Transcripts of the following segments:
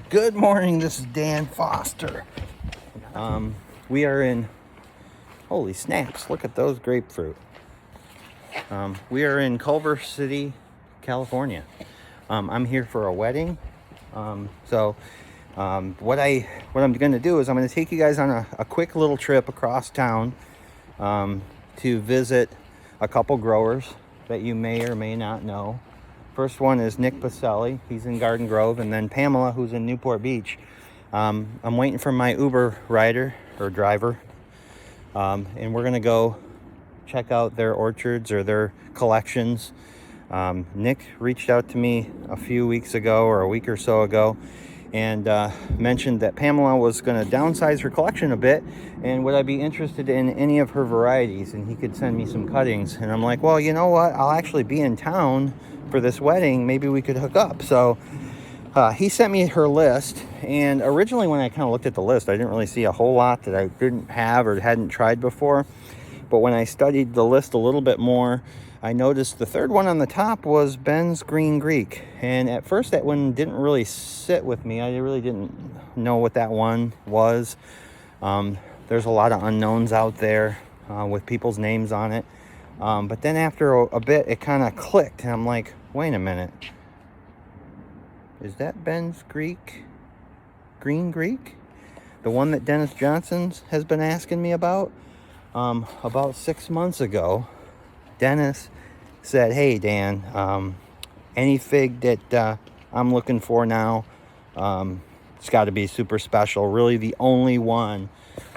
Good morning, this is Dan Foster. We are in, holy snaps, look at those grapefruit. We are in Culver City, California. I'm here for a wedding. What I'm going to do is I'm going to take you guys on a quick little trip across town to visit a couple growers that you may or may not know. First one is Nick Baselli. He's in Garden Grove, and then Pamela, who's in Newport Beach. I'm waiting for my Uber rider or driver, and we're gonna go check out their orchards or their collections. Nick reached out to me a few weeks ago or a week or so ago and mentioned that Pamela was going to downsize her collection a bit, and would I be interested in any of her varieties, and he could send me some cuttings. And I'm like, well, you know what, I'll actually be in town for this wedding, maybe we could hook up. So he sent me her list, and originally when I kind of looked at the list, I didn't really see a whole lot that I didn't have or hadn't tried before. But when I studied the list a little bit more, I noticed the third one on the top was Ben's Green Greek. And at first that one didn't really sit with me. I really didn't know what that one was. There's a lot of unknowns out there with people's names on it. But then after a bit, it kind of clicked. And I'm like, wait a minute. Is that Ben's Green Greek? The one that Dennis Johnson's has been asking me about? About 6 months ago, Dennis said, hey Dan, any fig that I'm looking for now, it's got to be super special. Really the only one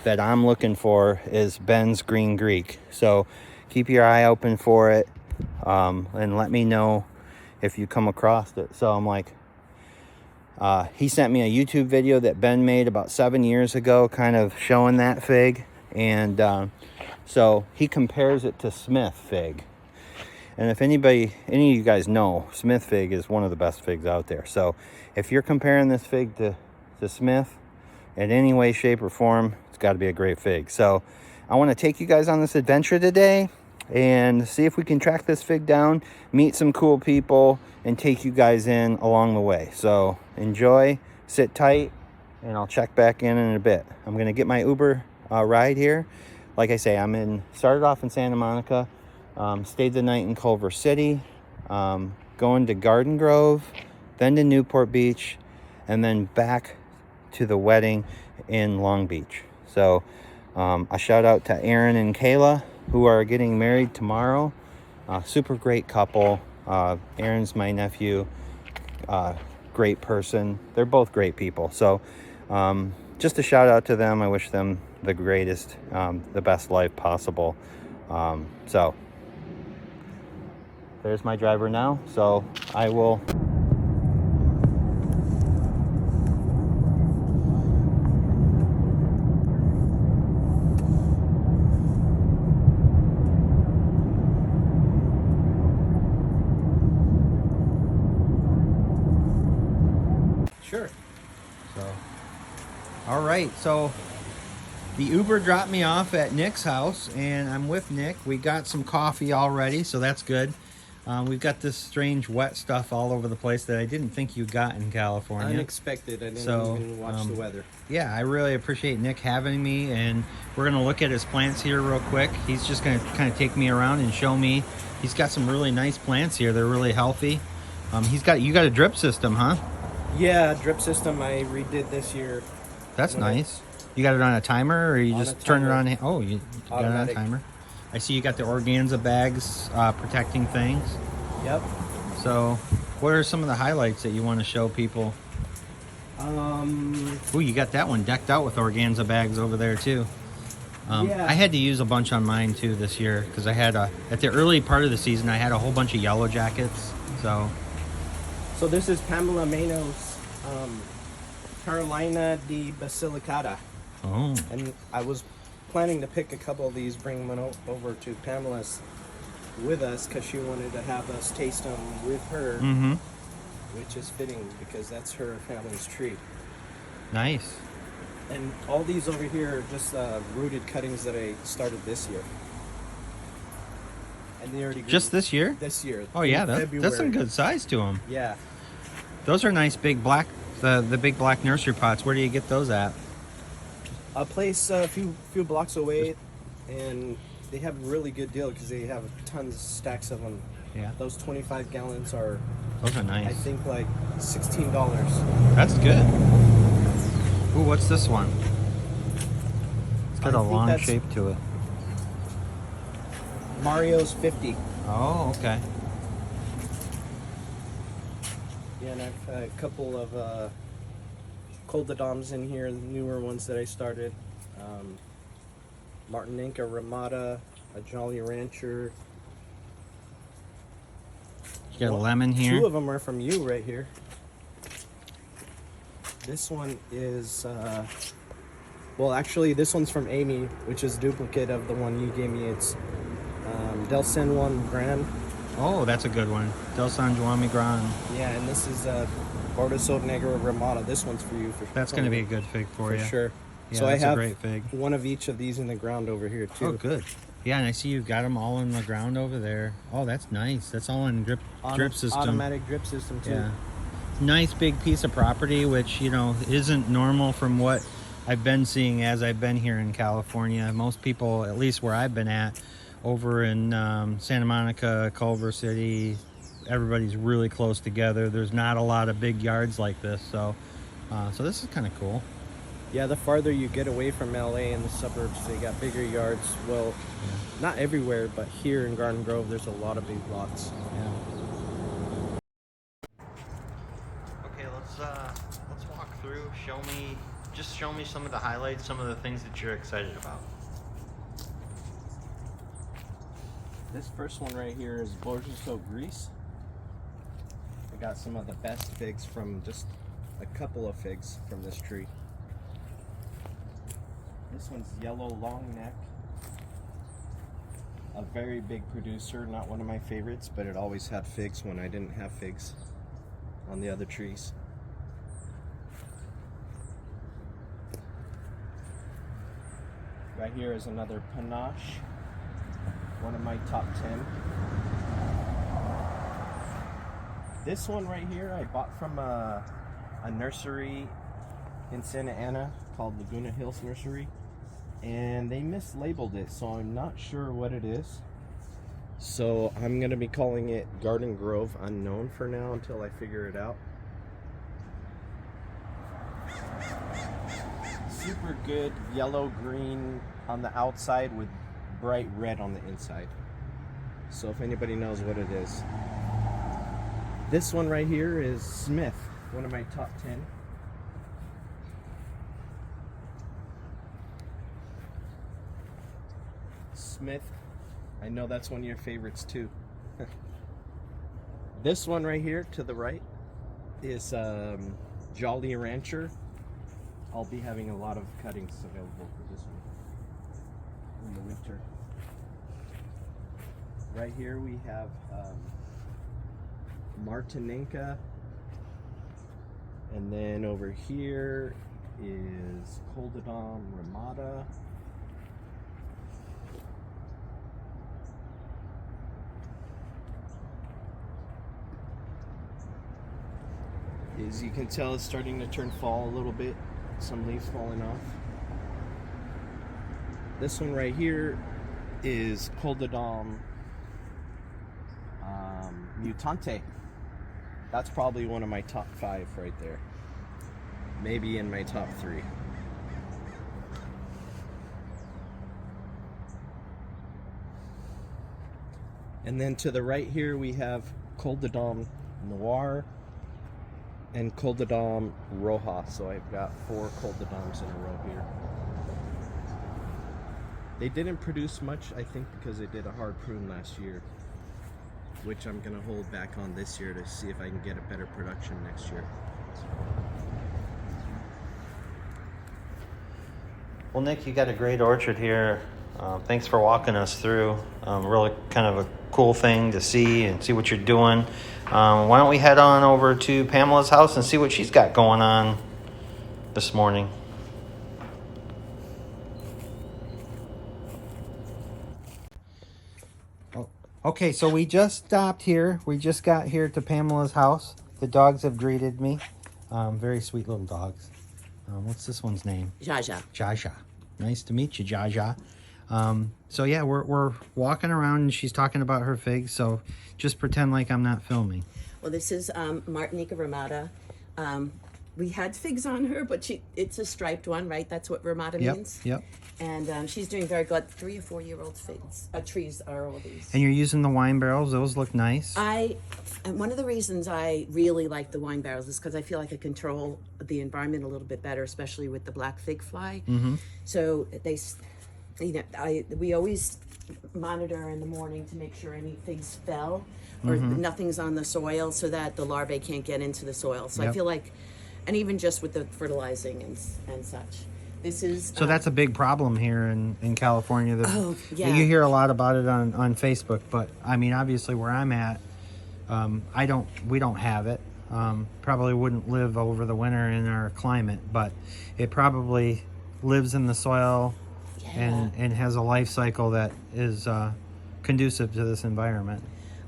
that I'm looking for is Ben's Green Greek. So keep your eye open for it, and let me know if you come across it. So I'm like, he sent me a YouTube video that Ben made about 7 years ago, kind of showing that fig. And so he compares it to Smith fig. And if any of you guys know, Smith fig is one of the best figs out there. So if you're comparing this fig to Smith in any way, shape, or form, it's got to be a great fig. So I want to take you guys on this adventure today and see if we can track this fig down, meet some cool people, and take you guys in along the way. So enjoy, sit tight, and I'll check back in a bit. I'm going to get my Uber ride here. Like I say, started off in Santa Monica, stayed the night in Culver City, going to Garden Grove, then to Newport Beach, and then back to the wedding in Long Beach. So a shout out to Aaron and Kayla, who are getting married tomorrow. Super great couple. Aaron's my nephew, great person. They're both great people. So just a shout out to them. I wish them the greatest, the best life possible. So there's my driver now. So I will. Sure. So, all right. So the Uber dropped me off at Nick's house, and I'm with Nick. We got some coffee already, so that's good. We've got this strange wet stuff all over the place that I didn't think you got in California. Unexpected. I didn't even watch the weather. Yeah, I really appreciate Nick having me, and we're going to look at his plants here real quick. He's just going to kind of take me around and show me. He's got some really nice plants here. They're really healthy. You got a drip system, huh? Yeah, drip system I redid this year. That's nice. You got it on a timer, or you just turn it on? Oh, you got it on a timer. I see you got the organza bags protecting things. Yep. So, what are some of the highlights that you want to show people? Oh, you got that one decked out with organza bags over there too. Yeah. I had to use a bunch on mine too this year because I had at the early part of the season I had a whole bunch of yellow jackets. So this is Pamela Mano's Carolina de Basilicata. Oh. And I was planning to pick a couple of these, bring them over to Pamela's with us because she wanted to have us taste them with her, which is fitting because that's her family's tree. Nice. And all these over here are just rooted cuttings that I started this year. And they already grew just this year? This year. Oh yeah, that's some good size to them. Yeah. Those are nice big black The big black nursery pots. Where do you get those at? A place a few blocks away, and they have a really good deal because they have tons of stacks of them. Yeah. Those 25 gallons are, Those are nice. I think, like $16. That's good. Ooh, what's this one? It's got a long shape to it. Mario's 50. Oh, okay. Yeah, and I've had a couple of Coldadoms in here, the newer ones that I started. Martinica Ramada, a Jolly Rancher. You got a lemon here. 2 of them are from you right here. This one is, well, actually, this one's from Amy, which is duplicate of the one you gave me. It's Del San Juan Gran. Oh, that's a good one. Del San Juan Gran. Yeah, and this is Bordeaux Negro Ramada. This one's for you. That's going to be a good fig for you. Sure. Yeah, so that's I have a great fig. One of each of these in the ground over here, too. Oh, good. Yeah, and I see you've got them all in the ground over there. Oh, that's nice. That's all in drip system. Automatic drip system, too. Yeah. Nice big piece of property, which, you know, isn't normal from what I've been seeing as I've been here in California. Most people, at least where I've been at, over in Santa Monica, Culver City, everybody's really close together. There's not a lot of big yards like this, so this is kind of cool. Yeah, the farther you get away from LA and the suburbs, they got bigger yards. Well, not everywhere, but here in Garden Grove, there's a lot of big lots. Yeah. Okay, let's walk through. Show me some of the highlights, some of the things that you're excited about. This first one right here is Borges au Gris. I got some of the best figs from just a couple of figs from this tree. This one's Yellow Long Neck. A very big producer, not one of my favorites, but it always had figs when I didn't have figs on the other trees. Right here is another Panache, one of my top 10. This one right here I bought from a nursery in Santa Ana called Laguna Hills Nursery, and they mislabeled it, so I'm not sure what it is. So I'm gonna be calling it Garden Grove Unknown for now until I figure it out. Super good yellow-green on the outside with bright red on the inside. So if anybody knows what it is. This one right here is Smith, one of my top 10. Smith, I know that's one of your favorites too. This one right here to the right is Jolly Rancher. I'll be having a lot of cuttings available for this one in the winter. Right here we have Martinica, and then over here is Coldadom Ramada. As you can tell, it's starting to turn fall a little bit. Some leaves falling off. This one right here is Coldadom Mutante. That's probably one of my top 5 right there. Maybe in my top 3. And then to the right here we have Coldadom Noir and Coldadom Roja. So I've got 4 Coldadoms in a row here. They didn't produce much, I think, because they did a hard prune last year, which I'm gonna hold back on this year to see if I can get a better production next year. Well, Nick, you got a great orchard here. Thanks for walking us through. Really kind of a cool thing to see and see what you're doing. Why don't we head on over to Pamela's house and see what she's got going on this morning. Okay, so we just stopped here. We just got here to Pamela's house. The dogs have greeted me. Very sweet little dogs. What's this one's name? Jaja. Jaja. Nice to meet you, Jaja. So yeah, we're walking around and she's talking about her figs. So just pretend like I'm not filming. Well, this is Martinica ramata. We had figs on her, but it's a striped one, right? That's what ramata means. Yep. And she's doing very good. 3 or 4 year old figs. Trees are all these. And you're using the wine barrels. Those look nice. And one of the reasons I really like the wine barrels is because I feel like I control the environment a little bit better, especially with the black fig fly. Mm-hmm. So we always monitor in the morning to make sure any figs fell or nothing's on the soil so that the larvae can't get into the soil. So I feel like, and even just with the fertilizing and such. This is so that's a big problem here in California. Yeah. You hear a lot about it on Facebook, but I mean, obviously where I'm at, we don't have it. Probably wouldn't live over the winter in our climate, but it probably lives in the soil and has a life cycle that is conducive to this environment.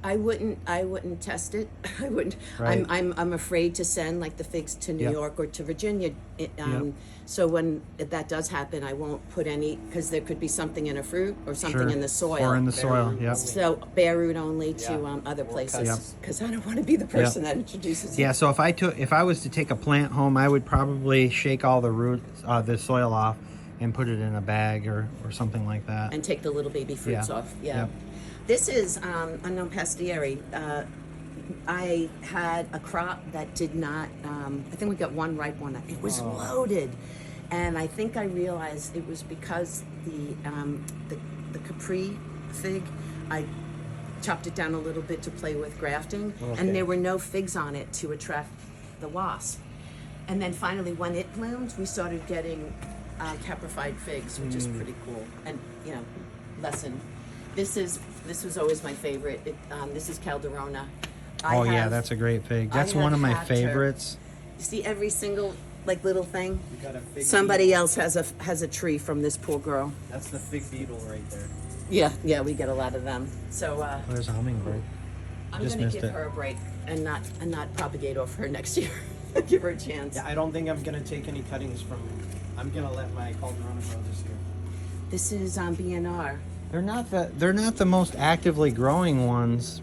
I wouldn't test it. I wouldn't. Right. I'm afraid to send like the figs to New York or to Virginia. So when that does happen, I won't put any, because there could be something in a fruit or something in the soil. Or in the soil. Yep. So bare root only to other places, because I don't want to be the person that introduces it. Yeah. So if I was to take a plant home, I would probably shake all the the soil off and put it in a bag or something like that. And take the little baby fruits off. Yeah. Yep. This is unknown pastieri. I had a crop that did not, I think we got one ripe one. It was loaded. And I think I realized it was because the Capri fig, I chopped it down a little bit to play with grafting, and there were no figs on it to attract the wasp. And then finally, when it bloomed, we started getting caprified figs, which is pretty cool. And, lesson. This was always my favorite. This is Calderona. Yeah, that's a great fig. That's one of my favorites. You see every single little thing. Somebody else has a tree from this poor girl. That's the fig beetle right there. Yeah, we get a lot of them. So there's a hummingbird. I'm gonna give her a break and not propagate off her next year. Give her a chance. Yeah, I don't think I'm gonna take any cuttings from. I'm gonna let my Calderona grow this year. This is BNR. They're not the most actively growing ones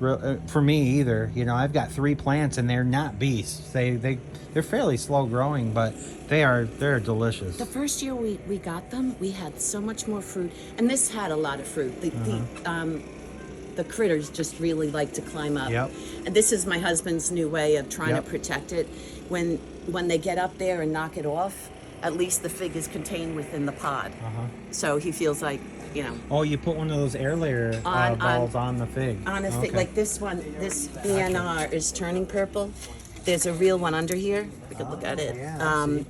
for me either. I've got 3 plants and they're not beasts. They're fairly slow growing, but they're delicious. The first year we got them, we had so much more fruit, and this had a lot of fruit. The critters just really like to climb up. Yep. And this is my husband's new way of trying to protect it. When they get up there and knock it off, at least the fig is contained within the pod. So he feels like, Oh, you put one of those air layer balls on the fig. On a fig, like this one, this BNR is turning purple. There's a real one under here. We could look at it.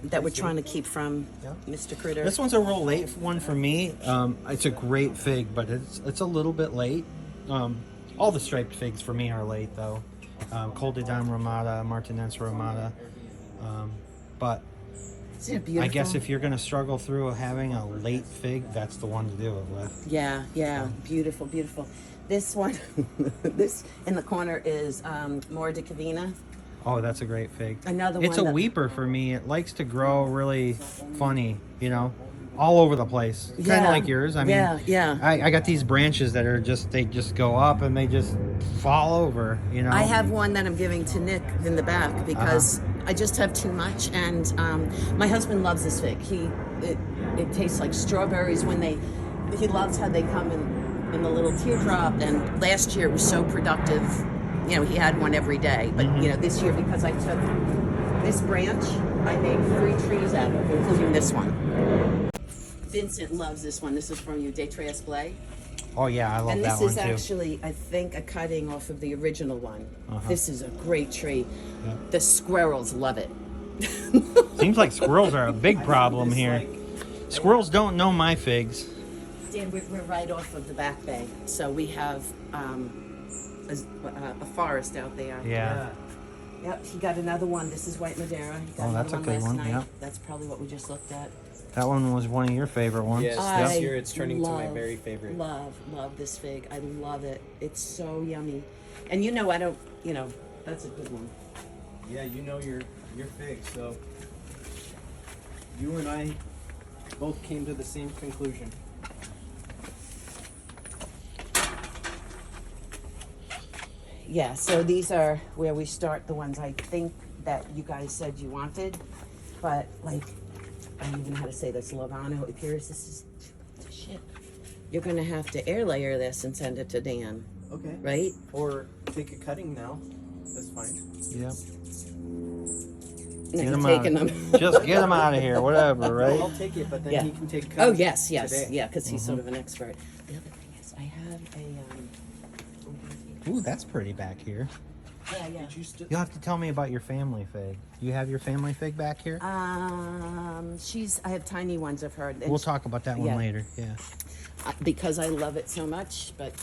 That we're trying to keep from Mr. Critter. This one's a real late one for me. It's a great fig, but it's a little bit late. All the striped figs for me are late though. Col de Dame Ramata, Martinez Ramata. But I guess if you're going to struggle through having a late fig, that's the one to do it with. Yeah. Beautiful, beautiful. This one, this in the corner is Mora de Cavina. Oh, that's a great fig. Another one. It's a weeper for me. It likes to grow really funny, all over the place. Kind of like yours. I mean, I got these branches that are they just go up and they just fall over, I have one that I'm giving to Nick in the back because I just have too much, and my husband loves this fig. It tastes like strawberries he loves how they come in the little teardrop, and last year it was so productive. He had one every day, but this year, because I took this branch, I made 3 trees out of it, including this one. Vincent loves this one. This is from you, De Tres Blay. Oh yeah, I love that one too. And this is actually, I think, a cutting off of the original one. This is a great tree. Yeah. The squirrels love it. Seems like squirrels are a big problem here. Squirrels don't know my figs. Dan, we're right off of the Back Bay, so we have a forest out there. Yeah. Yep, he got another one. This is White Madeira. He got that's a good last one. Night. Yep. That's probably what we just looked at. That one was one of your favorite ones. Yes, this year it's turning to my very favorite. Love this fig. I love it. It's so yummy. And I don't, that's a good one. Yeah, you're your fig. So you and I both came to the same conclusion. Yeah, so these are where we start, the ones I think that you guys said you wanted, but like, I don't even know how to say this, Lovano appears, this is to ship. You're gonna have to air layer this and send it to Dan, Okay. right? Or take a cutting now. That's fine. Yep. No, Get you're 'em taking out. them. Just get them out of here, whatever, right? I'll take it, but then Yeah. he can take cuttings. Oh, yes, yes, today. yeah, because he's sort of an expert. The other thing is, I have a, Ooh, that's pretty back here. yeah. Did you still? You'll have to tell me about your family fig. You have your family fig back here? I have tiny ones of her. and We'll talk about that one yeah. later. Yeah. Because I love it so much, but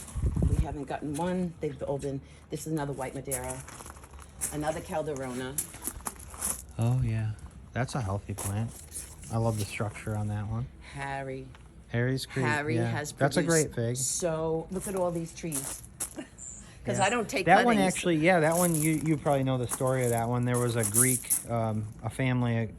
we haven't gotten one. They've all been, this is another white Madeira, another Calderona. Oh yeah, that's a healthy plant. I love the structure on that one. Harry's Creek. Harry yeah. has That's a great produced fig. So, look at all these trees. Because Yeah. I don't take that one cuttings. actually. Yeah, that one you probably know the story of that one. There was a Greek, a family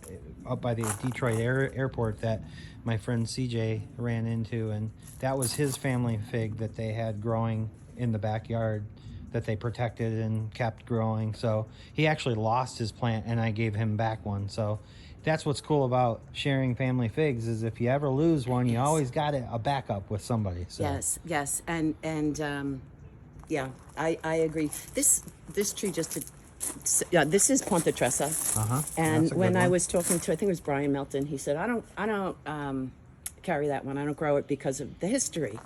up by the Detroit airport that my friend CJ ran into, and that was his family fig that they had growing in the backyard that they protected and kept growing. So he actually lost his plant, and I gave him back one. So that's what's cool about sharing family figs is if you ever lose one, you always got a backup with somebody. So. Yes, and yeah, I agree. This tree just, yeah, this is Pontetressa. And That's a when good I one. was talking to, I think it was Brian Melton, he said, I don't carry that one. I don't grow it because of the history,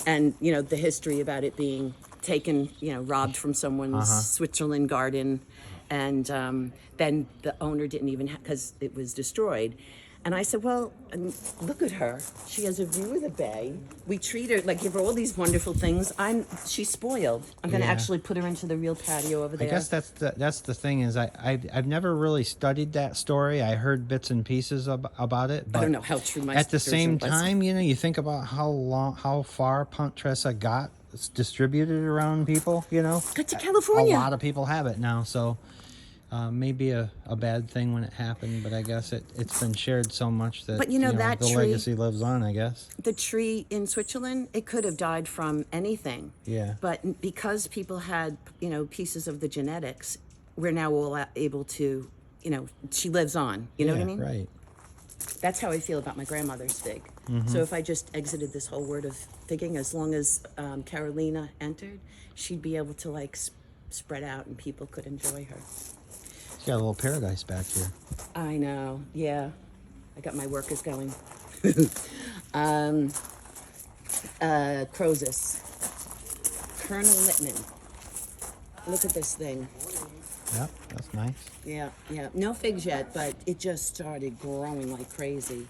and you know the history about it being taken, you know, robbed from someone's Switzerland garden, and then the owner didn't even because it was destroyed. And I said, well, look at her. She has a view of the bay. We treat her, like, give her all these wonderful things. She's spoiled. I'm going to Yeah. actually put her into the real patio over I there. guess that's the thing is I've never really studied that story. I heard bits and pieces about it, but I don't know how true my at the version same was. time, you know, you think about how far Pontressa got distributed around people. You know, Got to California. A lot of people have it now, so maybe a bad thing when it happened, but I guess it's been shared so much that But you know, that the tree- legacy lives on. I guess. The tree in Switzerland, it could have died from anything. Yeah. But because people had, you know, pieces of the genetics, we're now all able to, you know, she lives on. You know what I mean? Right. That's how I feel about my grandmother's fig. So if I just exited this whole word of figging, as long as Carolina entered, she'd be able to like spread out and people could enjoy her. She's got a little paradise back here. I know, yeah. I got my workers going. Crozus. Colonel Littman. Look at this thing. Yep, that's nice. Yeah. No figs yet, but it just started growing like crazy.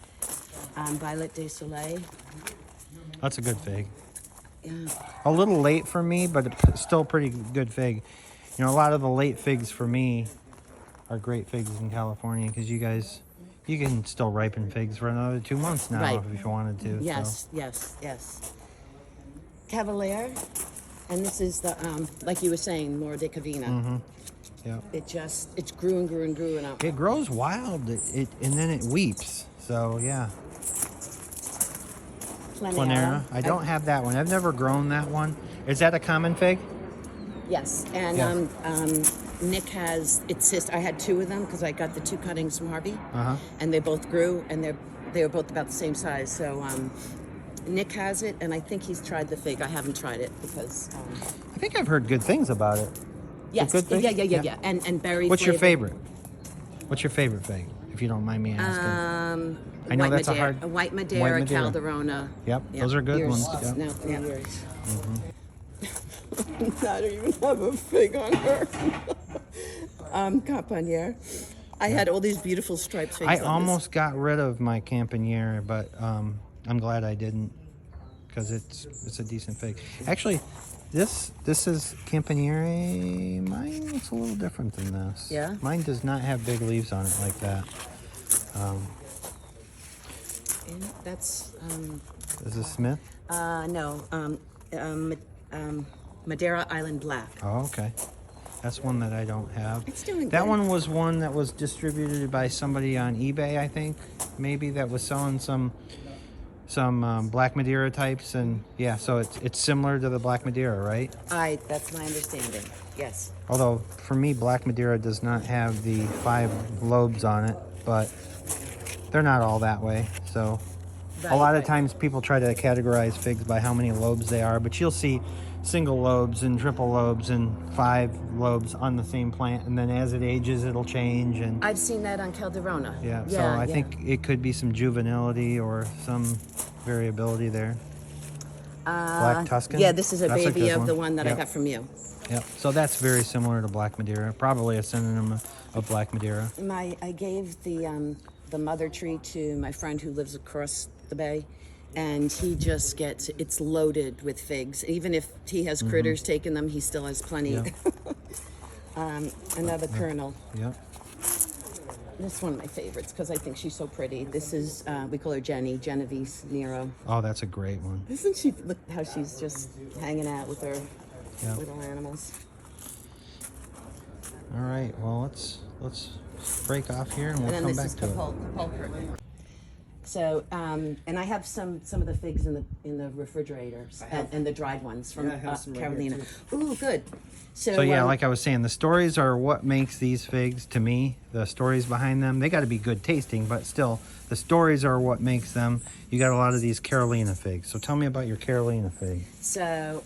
Violet de Soleil. That's a good fig. Yeah. A little late for me, but it's still pretty good fig. You know, a lot of the late figs for me are great figs in California because you can still ripen figs for another 2 months now Right. if you wanted to. Yes. Cavalier. And this is the, like you were saying, Laura de Cavina. Yeah. It grew and grew and grew. And It grows wild, and then it weeps. So yeah, Planera. I don't have that one. I've never grown that one. Is that a common fig? Yes, and Yeah. Nick has I had two of them because I got the two cuttings from Harvey, Uh-huh. and they both grew, and they were both about the same size. So Nick has it, and I think he's tried the fig. I haven't tried it because I think I've heard good things about it. yes, good fig? yeah, Yeah. and berry. What's your flavored. favorite? What's your favorite fig, if you don't mind me asking? I know White that's Madeira, a hard. white Madeira, Madeira. Calderona. Yep, those are good Yours. ones. Yep. No, yeah. Yours. I don't even have a fig on her. Campanier. I had all these beautiful striped figs. I on almost got rid of my Campaniere, but I'm glad I didn't because it's a decent fig. Actually, this is Campaniere. Mine looks a little different than this. Yeah? Mine does not have big leaves on it like that. And that's Is this Smith? no, Madeira Island Black. Oh, okay. That's one that I don't have. It's doing That good. one was one that was distributed by somebody on eBay, I think. Maybe that was selling some Black Madeira types, and yeah, so it's similar to the Black Madeira, right? That's my understanding. Yes. Although for me, Black Madeira does not have the 5 lobes on it, but they're not all that way. So a lot of times people try to categorize figs by how many lobes they are, but you'll see single lobes and triple lobes and 5 lobes on the same plant, and then as it ages, it'll change. And I've seen that on Calderona. yeah, so I think it could be some juvenility or some variability there. Black Tuscan? Yeah, this is a That's baby good of one. the one that I Yep. got from you. Yep. So that's very similar to Black Madeira. Probably a synonym of Black Madeira. I gave the mother tree to my friend who lives across the bay, and he just gets it's loaded with figs. Even if he has critters taking them, he still has plenty. Yep. Another kernel. Yep. This is one of my favorites because I think she's so pretty. This is we call her Genovese Nero. Oh, that's a great one. Isn't she? Look how she's just hanging out with her Yep. little animals. All right. Well, let's break off here and we'll And then come this back is to it. Capulco. So, and I have some of the figs in the refrigerators and the dried ones from Yeah, I have some right here, Carolina. Ooh, good. So yeah, like I was saying, the stories are what makes these figs to me. The stories behind them, they got to be good tasting, but still, the stories are what makes them. You got a lot of these Carolina figs. So tell me about your Carolina fig. So,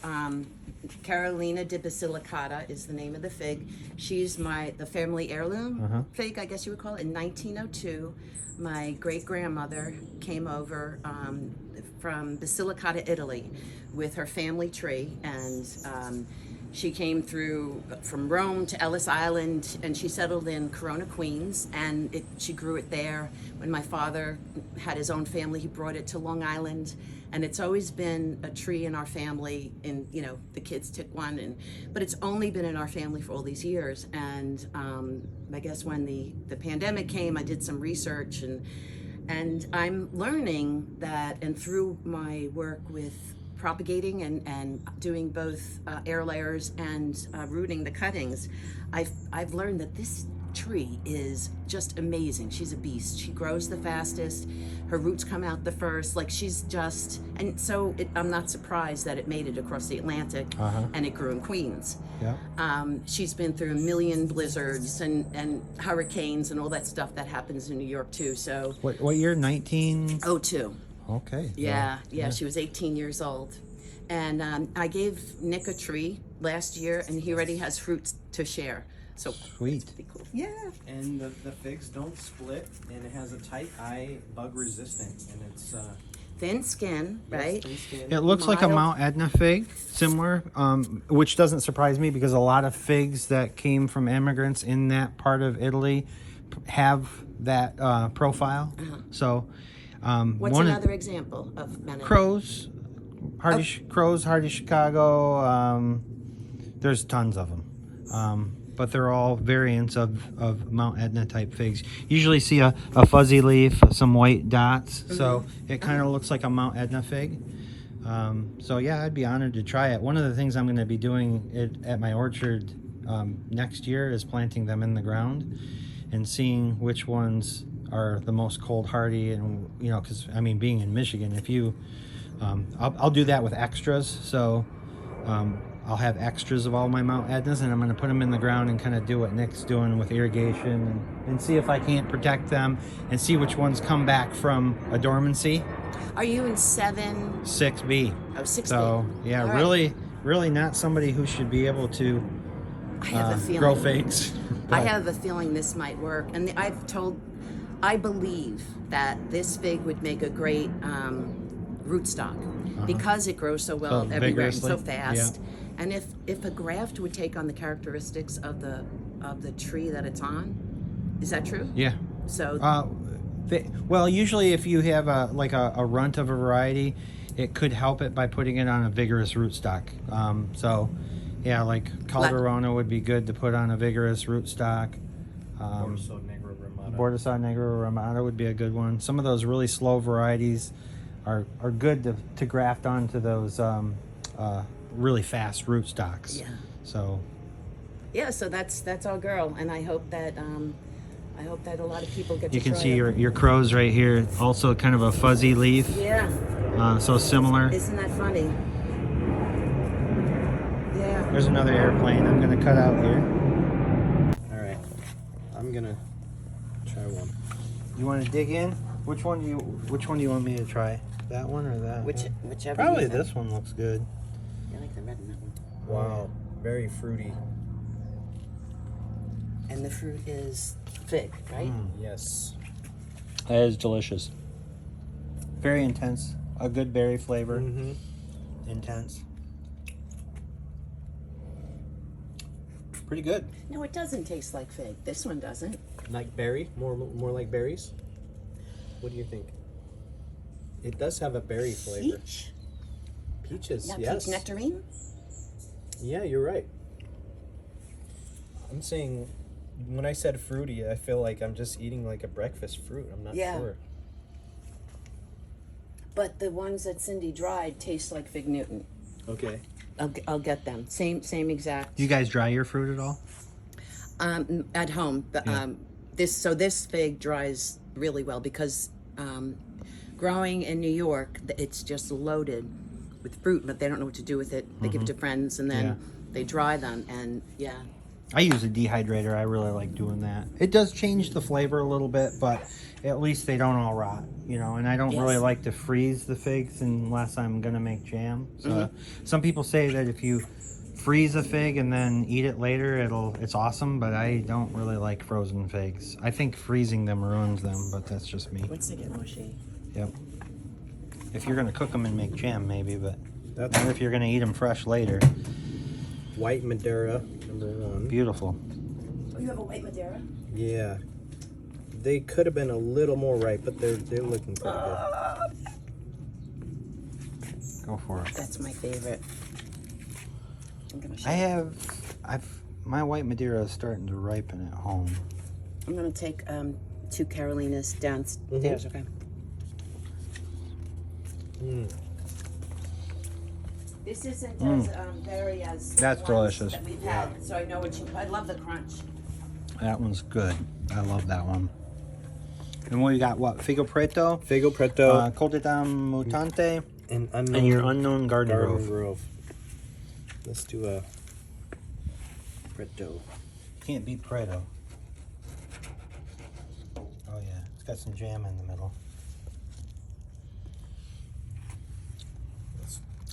Carolina de Basilicata is the name of the fig. She's the family heirloom fig, I guess you would call it. In 1902, my great grandmother came over from Basilicata, Italy, with her family tree, and she came through from Rome to Ellis Island, and she settled in Corona, Queens, and she grew it there. When my father had his own family, he brought it to Long Island, and it's always been a tree in our family. And the kids took one, but it's only been in our family for all these years. And I guess when the pandemic came, I did some research, and I'm learning that, and through my work with propagating and doing both air layers and rooting the cuttings, I've learned that this tree is just amazing. She's a beast. She grows the fastest. Her roots come out the first. Like she's just, and so I'm not surprised that it made it across the Atlantic and it grew in Queens. Yeah. She's been through a million blizzards and hurricanes and all that stuff that happens in New York too. So What year? 1902. Okay. Yeah, she was 18 years old. And I gave Nick a tree last year, and he already has fruits to share. So Sweet. pretty cool. Yeah. And the figs don't split, and it has a tight eye, bug resistant, and it's Thin skin, right? thin skin. It looks like a Mild. Mount Etna fig, similar, which doesn't surprise me because a lot of figs that came from immigrants in that part of Italy have that profile. So, What's one of- another example of Mount Crows, hardy Chicago. There's tons of them, but they're all variants of Mount Etna type figs. Usually see a fuzzy leaf, some white dots, so it kind of looks like a Mount Etna fig. So yeah, I'd be honored to try it. One of the things I'm going to be doing at my orchard next year is planting them in the ground and seeing which ones are the most cold hardy, and because I mean, being in Michigan, if you I'll do that with extras. So I'll have extras of all my Mount Etnas, and I'm going to put them in the ground and kind of do what Nick's doing with irrigation and see if I can't protect them and see which ones come back from a dormancy. Are you in 7? 6B. Oh, 6B. So yeah, All right. really not somebody who should be able to I have a feeling. grow figs. I have a feeling this might work, and I believe that this fig would make a great rootstock because it grows so well So everywhere and so vigorously, fast. And if a graft would take on the characteristics of the tree that it's on, is that true? Yeah. So Well, usually if you have a runt of a variety, it could help it by putting it on a vigorous rootstock. So, yeah, like Calderona would be good to put on a vigorous rootstock. Bordesau Negro Ramada would be a good one. Some of those really slow varieties are good to graft onto those really fast rootstocks. Yeah. So, yeah, so that's our girl, and I hope that a lot of people get to You can try see it. your crows right here. Also kind of a fuzzy leaf. Yeah, So similar. isn't that funny? Yeah. There's another airplane. I'm gonna cut out here. All right, I'm gonna try one. You want to dig in? Which one do you want me to try? That one or that? Whichever. Probably you think. this one looks good. I like the red in that one. Wow, very fruity. And the fruit is fig, right? Yes. That is delicious. Very intense. A good berry flavor. Mm-hmm. Intense. Pretty good. No, it doesn't taste like fig. This one doesn't. Like berry, more like berries. What do you think? It does have a berry flavor. Peach. Peaches, Yeah, yes. peach nectarine. Yeah, you're right. I'm saying, when I said fruity, I feel like I'm just eating like a breakfast fruit. I'm not Yeah. sure. But the ones that Cindy dried taste like fig Newton. Okay. I'll get them. Same exact. Do you guys dry your fruit at all? At home, this fig dries really well because growing in New York, it's just loaded with fruit, but they don't know what to do with it. They give it to friends, and then they dry them, and yeah. I use a dehydrator. I really like doing that. It does change the flavor a little bit, but at least they don't all rot, you know. And I don't really like to freeze the figs unless I'm gonna make jam. So some people say that if you freeze a fig and then eat it later, it's awesome. But I don't really like frozen figs. I think freezing them ruins them, but that's just me. Once they get mushy. Yep. If you're gonna cook them and make jam, maybe, but That's not if you're gonna eat them fresh later. white Madeira, number 1. Beautiful. Oh, you have a white Madeira? Yeah. They could have been a little more ripe, but they're looking pretty good. Go for it. That's my favorite. I'm gonna show you. My white Madeira is starting to ripen at home. I'm gonna take 2 Carolinas downstairs. Okay. This isn't as very as That's ones delicious. that we've had, so I know what you. I love the crunch. That one's good. I love that one. And we got what? Figo Preto, Figo Preto, Cotedam Mutante, and and your unknown garden grove. Grove. Let's do a Preto. Can't beat Preto. Oh yeah, it's got some jam in the middle.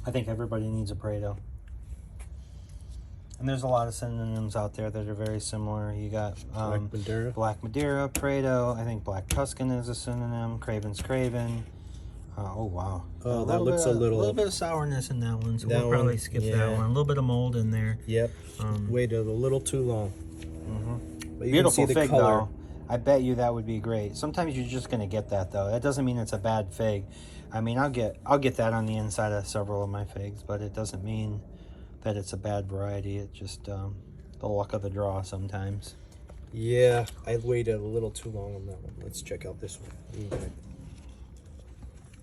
I think everybody needs a Preto. And there's a lot of synonyms out there that are very similar. You got Black Madeira, Preto. I think Black Tuscan is a synonym. Craven's Craven. Oh wow. Oh, that looks a little bit of sourness in that one, so that we'll probably one, skip yeah. that one. A little bit of mold in there. Yep. Waited a little too long. But you Beautiful can see the fig color. though. I bet you that would be great. Sometimes you're just gonna get that though. That doesn't mean it's a bad fig. I mean, I'll get that on the inside of several of my figs, but it doesn't mean that it's a bad variety. It's just the luck of the draw sometimes. Yeah, I waited a little too long on that one. Let's check out this one.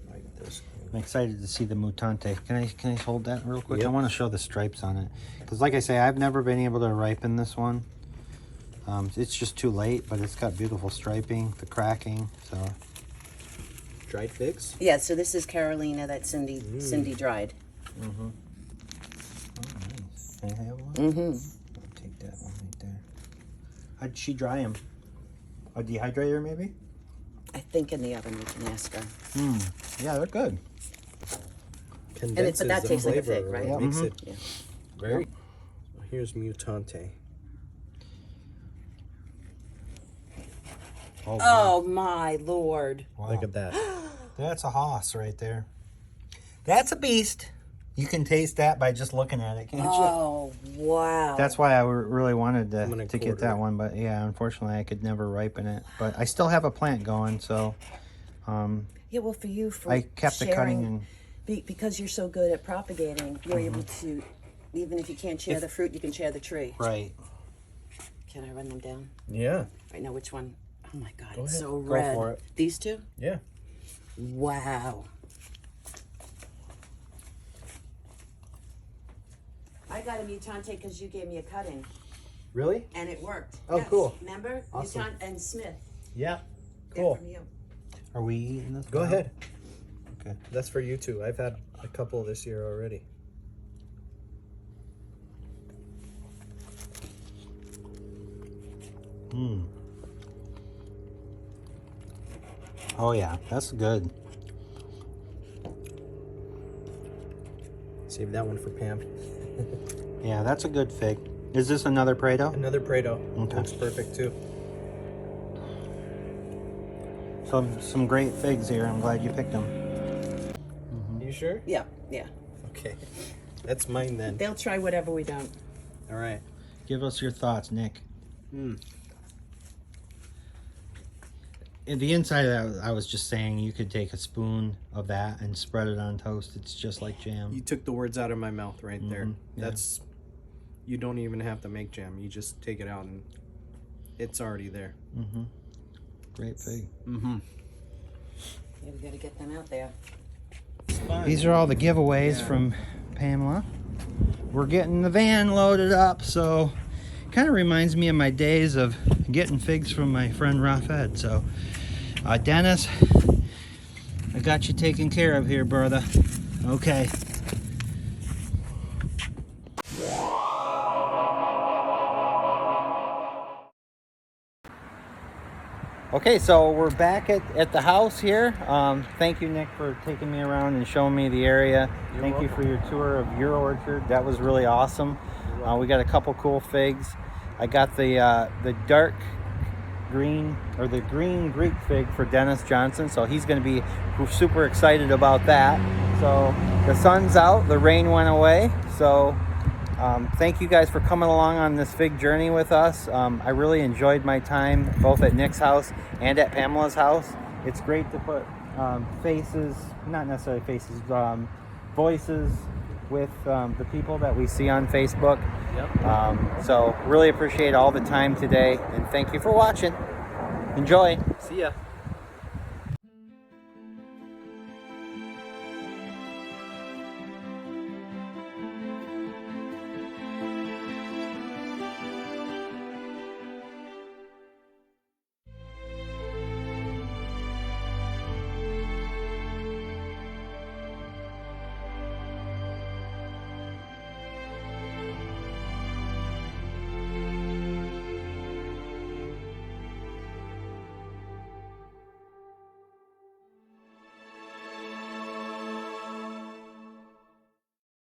Like this. I'm excited to see the Mutante. Can I hold that real quick? Yep. I want to show the stripes on it because, like I say, I've never been able to ripen this one. It's just too late, but it's got beautiful striping, the cracking. So Dried figs? Yeah. So this is Carolina that Cindy dried. Oh, nice. Can I have one? I'll take that one right there. How'd she dry them? A dehydrator, maybe? I think in the oven we can ask her. Yeah, they're good. Condenses but that the tastes like a flavor, fig, right? It makes it Yeah. very... Here's Mutante. Oh, wow. Oh my lord! Wow. Look at that. That's a hoss right there. That's a beast. You can taste that by just looking at it, can't you? Oh wow! That's why I really wanted I'm gonna to get quarter that it. one, but yeah, unfortunately I could never ripen it. But I still have a plant going, so Yeah, well, for you, I kept the cutting and because you're so good at propagating, you're able to, even if you can't share the fruit, you can share the tree. right. Can I run them down? Yeah. Right now, which one? Oh my god, Go it's ahead. so Go red. for it. These two? Yeah. Wow. I got a Mutante because you gave me a cutting. Really? And it worked. Oh, cool. Remember? Awesome. John and Smith. Yeah. They're Cool. from you. Are we eating this? Go now? ahead. Okay. That's for you too. I've had a couple this year already. Oh yeah, that's good. Save that one for Pam. Yeah, that's a good fig. Is this another Prado? Another Prado. Okay. Looks perfect too. Some great figs here. I'm glad you picked them. You sure? Yeah, yeah. Okay. That's mine then. They'll try whatever we don't. All right. Give us your thoughts, Nick. In the inside of that, I was just saying you could take a spoon of that and spread it on toast. It's just like jam. You took the words out of my mouth right there. Yeah. That's, you don't even have to make jam. You just take it out and it's already there. Great fig. Yeah, we gotta get them out there. These are all the giveaways from Pamela. We're getting the van loaded up, so kind of reminds me of my days of getting figs from my friend Rafed. So, Dennis, I got you taken care of here, brother. Okay. Okay, so we're back at the house here. Thank you, Nick, for taking me around and showing me the area. Thank you for your tour of your orchard. That was really awesome. We got a couple cool figs. I got the dark green, or the green Greek fig for Dennis Johnson, so he's going to be super excited about that. So the sun's out, the rain went away, so thank you guys for coming along on this fig journey with us. I really enjoyed my time both at Nick's house and at Pamela's house. It's great to put faces, not necessarily faces, voices with the people that we see on Facebook. Yep. So really appreciate all the time today, and thank you for watching. Enjoy. See ya.